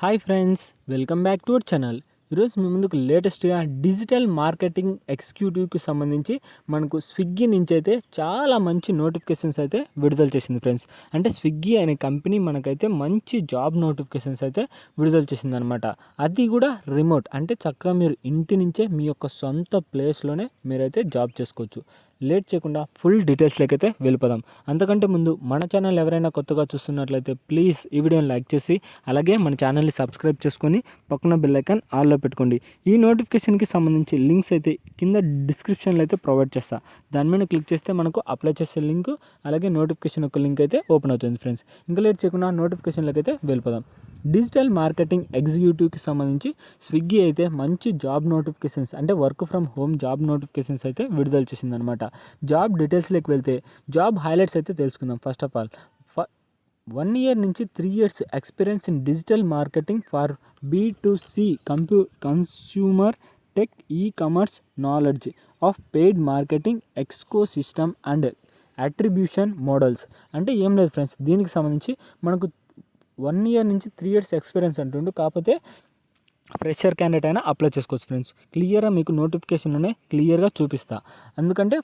Hi friends, welcome back to our channel. ఈరోజు మీ ముందుకు లేటెస్ట్గా డిజిటల్ మార్కెటింగ్ ఎగ్జిక్యూటివ్కి సంబంధించి మనకు స్విగ్గీ నుంచి అయితే చాలా మంచి నోటిఫికేషన్స్ అయితే విడుదల చేసింది ఫ్రెండ్స్. అంటే స్విగ్గీ అనే కంపెనీ మనకైతే మంచి జాబ్ నోటిఫికేషన్స్ అయితే విడుదల చేసింది అనమాట. అది కూడా రిమోట్, అంటే చక్కగా మీరు ఇంటి నుంచే మీ యొక్క సొంత ప్లేస్లోనే మీరైతే జాబ్ చేసుకోవచ్చు. లేట్ చేయకుండా ఫుల్ డీటెయిల్స్లోకి అయితే వెళ్ళిపోదాం. అంతకంటే ముందు మన ఛానల్ ఎవరైనా కొత్తగా చూస్తున్నట్లయితే ప్లీజ్ ఈ వీడియోని లైక్ చేసి అలాగే మన ఛానల్ని సబ్స్క్రైబ్ చేసుకొని పక్కన బెల్ ఐకాన్ ఆల్లో పెట్టుకోండి. ఈ నోటిఫికేషన్కి సంబంధించి లింక్స్ అయితే కింద డిస్క్రిప్షన్లో అయితే ప్రొవైడ్ చేస్తా. దాని మీద క్లిక్ చేస్తే మనకు అప్లై చేసే లింక్ అలాగే నోటిఫికేషన్ యొక్క లింక్ అయితే ఓపెన్ అవుతుంది ఫ్రెండ్స్. ఇంకా లేట్ చేయకుండా నోటిఫికేషన్లోకి అయితే వెళ్ళిపోదాం. డిజిటల్ మార్కెటింగ్ ఎగ్జిక్యూటివ్కి సంబంధించి స్విగ్గీ అయితే మంచి జాబ్ నోటిఫికేషన్స్, అంటే work from home job notifications అయితే విడుదల చేసిందనమాట. జాబ్ డీటెయిల్స్లోకి వెళ్తే జాబ్ హైలైట్స్ అయితే తెలుసుకుందాం. ఫస్ట్ ఆఫ్ ఆల్ 1 year నుంచి 3 years experience in digital marketing for B2C consumer tech ecommerce knowledge of paid marketing ecosystem and attribution models. అంటే ఏం లేదు ఫ్రెండ్స్, దీనికి సంబంధించి మనకు 1 year నుంచి 3 years ఎక్స్పీరియన్స్ అంటుండు. కాకపోతే ఫ్రెషర్ క్యాండిడేట్ అయినా అప్లై చేసుకోవచ్చు ఫ్రెండ్స్. క్లియర్గా మీకు నోటిఫికేషన్లోనే క్లియర్గా చూపిస్తా. ఎందుకంటే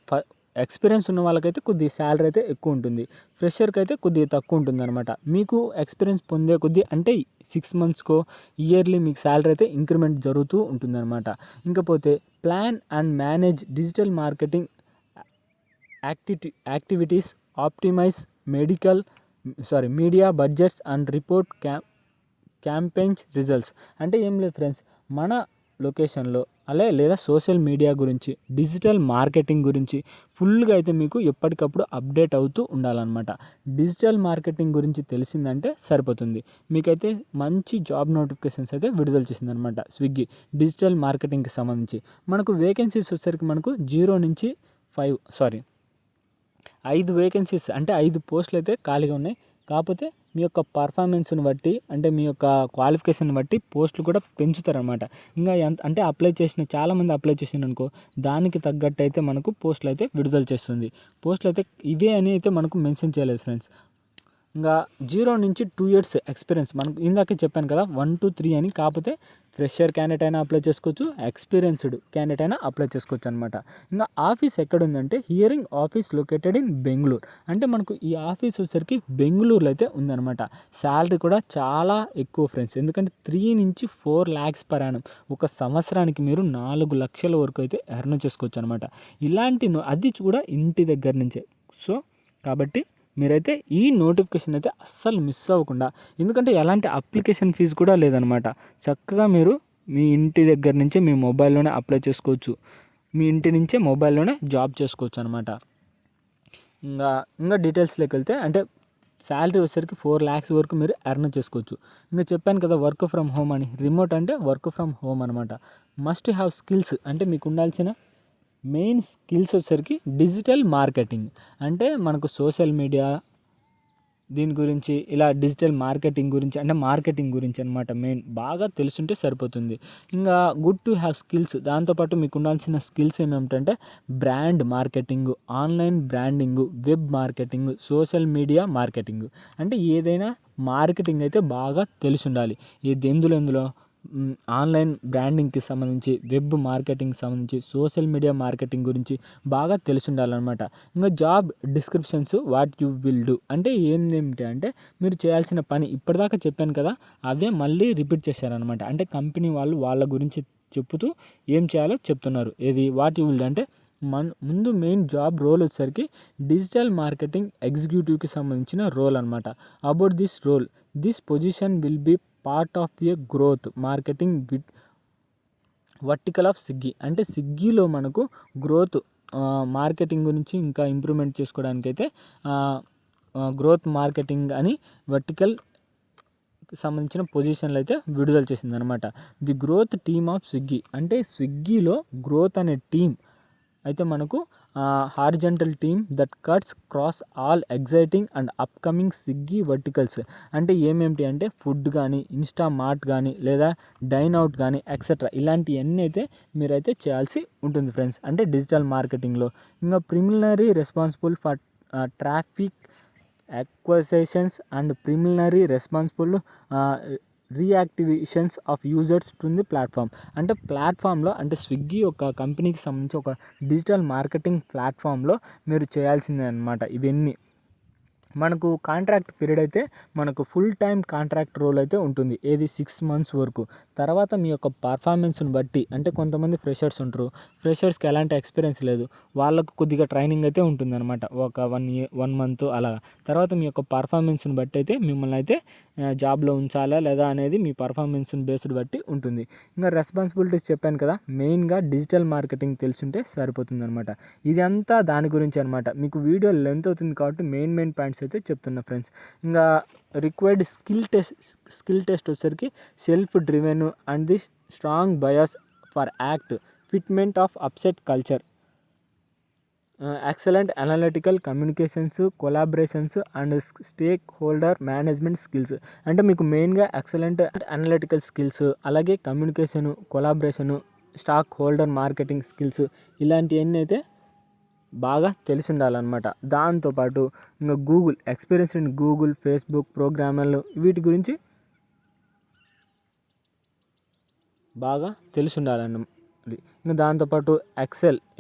ఎక్స్పీరియన్స్ ఉన్న వాళ్ళకైతే కొద్దిగా శాలరీ అయితే ఎక్కువ ఉంటుంది, ఫ్రెషర్కి అయితే కొద్దిగా తక్కువ ఉంటుంది అనమాట. మీకు ఎక్స్పీరియన్స్ పొందే కొద్దీ అంటే 6 monthsకో ఇయర్లీ మీకు శాలరీ అయితే ఇంక్రిమెంట్ జరుగుతూ ఉంటుందన్నమాట. ఇంకపోతే plan and manage digital marketing activities, optimise media budgets and report campaigns results. అంటే ఏం లేదు ఫ్రెండ్స్, మన లొకేషన్లో లేదా సోషల్ మీడియా గురించి, డిజిటల్ మార్కెటింగ్ గురించి ఫుల్గా అయితే మీకు ఎప్పటికప్పుడు అప్డేట్ అవుతూ ఉండాలన్నమాట. డిజిటల్ మార్కెటింగ్ గురించి తెలిసిందంటే సరిపోతుంది. మీకైతే మంచి జాబ్ నోటిఫికేషన్స్ అయితే విడుదల చేసిందనమాట స్విగ్గీ డిజిటల్ మార్కెటింగ్కి సంబంధించి. మనకు వేకెన్సీస్ వచ్చేసరికి మనకు 0 నుంచి 5 వేకెన్సీస్, అంటే 5 పోస్టులు అయితే ఖాళీగా ఉన్నాయి. కాకపోతే మీ యొక్క పర్ఫార్మెన్స్ని బట్టి, అంటే మీ యొక్క క్వాలిఫికేషన్ బట్టి పోస్టులు కూడా పెంచుతారనమాట. ఇంకా అంటే చాలామంది అప్లై చేసిందనుకో, దానికి తగ్గట్టు అయితే మనకు పోస్టులు అయితే విడుదల చేస్తుంది. పోస్టులు అయితే ఇవే అని అయితే మనకు మెన్షన్ చేయలేదు ఫ్రెండ్స్. ఇంకా 0 నుంచి 2 years ఎక్స్పీరియన్స్, మనకు ఇందాకే చెప్పాను కదా 1 to 3 అని. కాకపోతే ఫ్రెషర్ క్యాండిడేట్ అయినా అప్లై చేసుకోవచ్చు, ఎక్స్పీరియన్స్డ్ క్యాండిడేట్ అయినా అప్లై చేసుకోవచ్చు అనమాట. ఇంకా ఆఫీస్ ఎక్కడ ఉందంటే hearing office located in Bengaluru. అంటే మనకు ఈ ఆఫీస్ వచ్చేసరికి బెంగళూరులో అయితే ఉందన్నమాట. శాలరీ కూడా చాలా ఎక్కువ ఫ్రెండ్స్, ఎందుకంటే 3 నుంచి 4 lakhs per annum. ఒక సంవత్సరానికి మీరు 4 లక్షల వరకు అయితే ఎర్న్ చేసుకోవచ్చు అనమాట. అది కూడా ఇంటి దగ్గర నుంచే. సో కాబట్టి మీరైతే ఈ నోటిఫికేషన్ అయితే అస్సలు మిస్ అవ్వకుండా, ఎందుకంటే ఎలాంటి అప్లికేషన్ ఫీజు కూడా లేదనమాట. చక్కగా మీరు మీ ఇంటి దగ్గర నుంచే మీ మొబైల్లోనే అప్లై చేసుకోవచ్చు, మీ ఇంటి నుంచే మొబైల్లోనే జాబ్ చేసుకోవచ్చు అనమాట. ఇంకా డీటెయిల్స్లోకి వెళ్తే, అంటే శాలరీ వచ్చేసరికి 4 lakhs వరకు మీరు ఎర్న్ చేసుకోవచ్చు. ఇంకా చెప్పాను కదా వర్క్ ఫ్రమ్ హోమ్ అని. రిమోట్ అంటే వర్క్ ఫ్రమ్ హోమ్ అనమాట. మస్ట్ హ్యావ్ స్కిల్స్, అంటే మీకు ఉండాల్సిన మెయిన్ స్కిల్స్ వచ్చేసరికి డిజిటల్ మార్కెటింగ్, అంటే మనకు సోషల్ మీడియా దీని గురించి, ఇలా డిజిటల్ మార్కెటింగ్ గురించి, అంటే మార్కెటింగ్ గురించి అనమాట. మెయిన్ బాగా తెలుసుంటే సరిపోతుంది. ఇంకా గుడ్ టు హ్యావ్ స్కిల్స్, దాంతోపాటు మీకు ఉండాల్సిన స్కిల్స్ ఏమేమిటంటే brand marketing, online branding, web marketing, social media marketing. అంటే ఏదైనా మార్కెటింగ్ అయితే బాగా తెలిసి ఉండాలి. ఎందులో ఆన్లైన్ బ్రాండింగ్కి సంబంధించి, వెబ్ మార్కెటింగ్కి సంబంధించి, సోషల్ మీడియా మార్కెటింగ్ గురించి బాగా తెలిసి ఉండాలన్నమాట. ఇంకా job descriptions, what you will do, అంటే ఏమిటి అంటే మీరు చేయాల్సిన పని ఇప్పటిదాకా చెప్పాను కదా, అవే మళ్ళీ రిపీట్ చేశారనమాట. అంటే కంపెనీ వాళ్ళు వాళ్ళ గురించి చెప్తూ ఏం చేయాలో చెప్తున్నారు. వాట్ యూ విల్ డూ అంటే ముందు మెయిన్ జాబ్ రోల్ వచ్చేసరికి డిజిటల్ మార్కెటింగ్ ఎగ్జిక్యూటివ్కి సంబంధించిన రోల్ అనమాట. About this role, this position will be part of a growth marketing vertical of Swiggy. అంటే స్విగ్గీలో మనకు గ్రోత్ మార్కెటింగ్ గురించి ఇంకా ఇంప్రూవ్మెంట్ చేసుకోవడానికైతే గ్రోత్ మార్కెటింగ్ అని వర్టికల్ సంబంధించిన పొజిషన్లు అయితే విడుదల చేసిందనమాట. The growth team of Swiggy, అంటే స్విగ్గీలో గ్రోత్ అనే టీం అయితే మనకు horizontal team that cuts cross all exciting and upcoming Swiggy verticals. అంటే ఏమేమిటి అంటే ఫుడ్ కానీ, ఇన్స్టామార్ట్ కానీ, లేదా డైన్ అవుట్ కానీ ఎక్సెట్రా, ఇలాంటివన్నీ అయితే మీరైతే చేయాల్సి ఉంటుంది ఫ్రెండ్స్, అంటే డిజిటల్ మార్కెటింగ్లో. ఇంకా preliminary responsible for traffic acquisitions and preliminary responsible reactivations of users to the platform. అంటే ప్లాట్ఫామ్లో, అంటే స్విగ్గీ ఒక కంపెనీకి సంబంధించి ఒక డిజిటల్ మార్కెటింగ్ ప్లాట్ఫామ్లో మీరు చేయాల్సిందే అనమాట ఇవన్నీ. మనకు కాంట్రాక్ట్ పీరియడ్ అయితే మనకు ఫుల్ టైం కాంట్రాక్ట్ రోల్ అయితే ఉంటుంది, ఏది 6 months వరకు. తర్వాత మీ యొక్క పర్ఫార్మెన్స్ని బట్టి, అంటే కొంతమంది ఫ్రెషర్స్ ఉంటారు, ఫ్రెషర్స్కి ఎలాంటి ఎక్స్పీరియన్స్ లేదు, వాళ్ళకు కొద్దిగా ట్రైనింగ్ అయితే ఉంటుందన్నమాట, ఒక 1 month అలా. తర్వాత మీ యొక్క పర్ఫార్మెన్స్ని బట్టి అయితే మిమ్మల్ని అయితే జాబ్లో ఉంచాలా లేదా అనేది మీ పర్ఫార్మెన్స్ని బేస్డ్ బట్టి ఉంటుంది. ఇంకా రెస్పాన్సిబిలిటీస్ చెప్పాను కదా, మెయిన్గా డిజిటల్ మార్కెటింగ్ తెలుసుంటే సరిపోతుంది అనమాట. ఇది అంతా దాని గురించి అనమాట. మీకు వీడియో లెంత్ అవుతుంది కాబట్టి మెయిన్ పాయింట్స్ అయితే చెప్తున్నా ఫ్రెండ్స్. ఇంకా రిక్వైర్డ్ స్కిల్ టెస్ట్ వచ్చేసరికి self driven and the strong bias for act, fitment of upset culture, excellent analytical communications, collaborations and stakeholder management skills. అంటే మీకు మెయిన్గా ఎక్సలెంట్ అనలిటికల్ స్కిల్స్, అలాగే communication, collaboration, stakeholder marketing skills, ఇలాంటివన్నీ అయితే బాగా తెలిసి ఉండాలన్నమాట. దాంతోపాటు ఇంకా Google experience in Google, Facebook ప్రోగ్రామర్లు, వీటి గురించి బాగా తెలిసి ఉండాలన్నమాట. ఇంకా దాంతోపాటు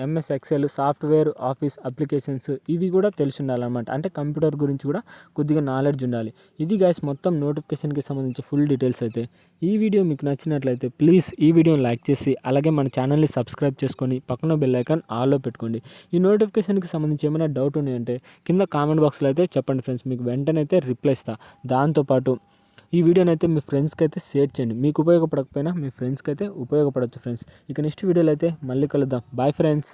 MS Excel, software office applications, ఇవి కూడా తెలిసి ఉండాలన్నమాట. అంటే కంప్యూటర్ గురించి కూడా కొద్దిగా నాలెడ్జ్ ఉండాలి. ఇది గైస్ మొత్తం నోటిఫికేషన్కి సంబంధించి ఫుల్ డీటెయిల్స్ అయితే. ఈ వీడియో మీకు నచ్చినట్లయితే ప్లీజ్ ఈ వీడియోని లైక్ చేసి, అలాగే మన ఛానల్ని సబ్స్క్రైబ్ చేసుకొని పక్కన బెల్ ఐకాన్ ఆల్లో పెట్టుకోండి. ఈ నోటిఫికేషన్కి సంబంధించి ఏమైనా డౌట్ ఉన్నాయంటే కింద కామెంట్ బాక్స్లో అయితే చెప్పండి ఫ్రెండ్స్, మీకు వెంటనే అయితే రిప్లై ఇస్తా. దాంతోపాటు ఈ వీడియోని అయితే మీ ఫ్రెండ్స్కి అయితే షేర్ చేయండి, మీకు ఉపయోగపడకపోయినా మీ ఫ్రెండ్స్కి అయితే ఉపయోగపడవచ్చు ఫ్రెండ్స్. ఇక నెక్స్ట్ వీడియోలో అయితే మళ్ళీ కలుద్దాం. Bye friends.